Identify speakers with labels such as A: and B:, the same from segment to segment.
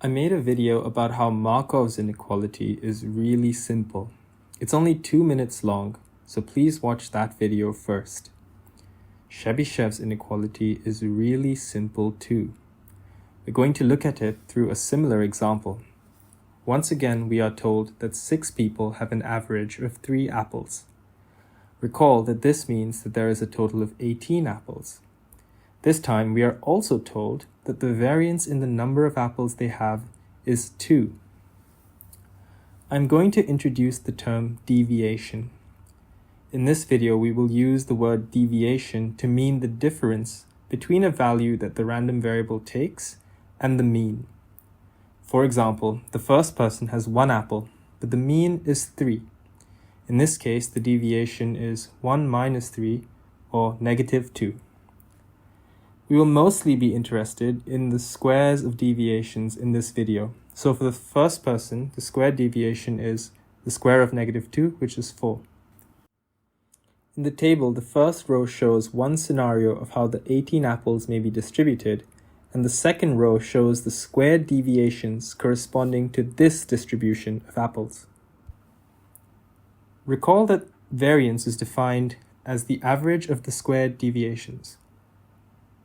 A: I made a video about how Markov's inequality is really simple. It's only 2 minutes long, so please watch that video first. Chebyshev's inequality is really simple too. We're going to look at it through a similar example. Once again, we are told that 6 people have an average of 3 apples. Recall that this means that there is a total of 18 apples. This time, we are also told that the variance in the number of apples they have is 2. I'm going to introduce the term deviation. In this video, we will use the word deviation to mean the difference between a value that the random variable takes and the mean. For example, the first person has 1 apple, but the mean is 3. In this case, the deviation is 1 minus 3, or negative 2. We will mostly be interested in the squares of deviations in this video. So for the first person, the squared deviation is the square of negative 2, which is 4. In the table, the first row shows one scenario of how the 18 apples may be distributed, and the second row shows the squared deviations corresponding to this distribution of apples. Recall that variance is defined as the average of the squared deviations.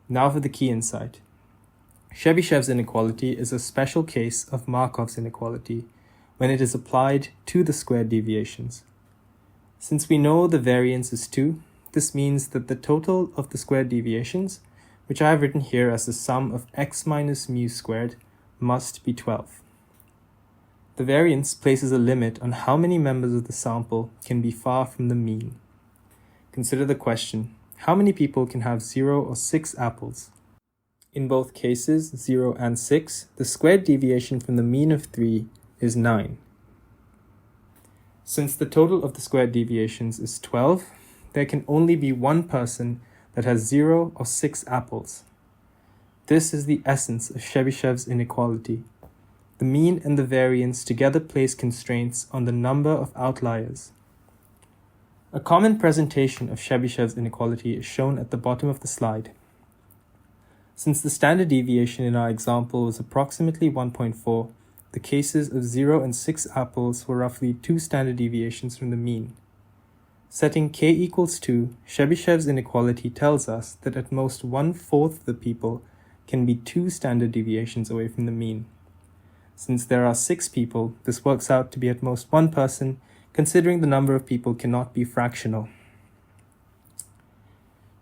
A: Now for the key insight. Chebyshev's inequality is a special case of Markov's inequality when it is applied to the squared deviations. Since we know the variance is 2, this means that the total of the squared deviations, which I have written here as the sum of x minus mu squared, must be 12. The variance places a limit on how many members of the sample can be far from the mean. Consider the question, how many people can have 0 or 6 apples? In both cases, 0 and 6, the squared deviation from the mean of 3 is 9. Since the total of the squared deviations is 12, there can only be one person that has 0 or 6 apples. This is the essence of Chebyshev's inequality. The mean and the variance together place constraints on the number of outliers. A common presentation of Chebyshev's inequality is shown at the bottom of the slide. Since the standard deviation in our example was approximately 1.4, the cases of 0 and 6 apples were roughly 2 standard deviations from the mean. Setting k equals 2, Chebyshev's inequality tells us that at most 1/4 of the people can be 2 standard deviations away from the mean. Since there are 6 people, this works out to be at most 1 person, considering the number of people cannot be fractional.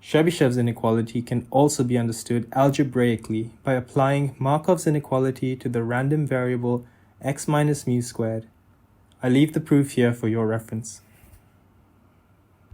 A: Chebyshev's inequality can also be understood algebraically by applying Markov's inequality to the random variable x minus mu squared. I leave the proof here for your reference.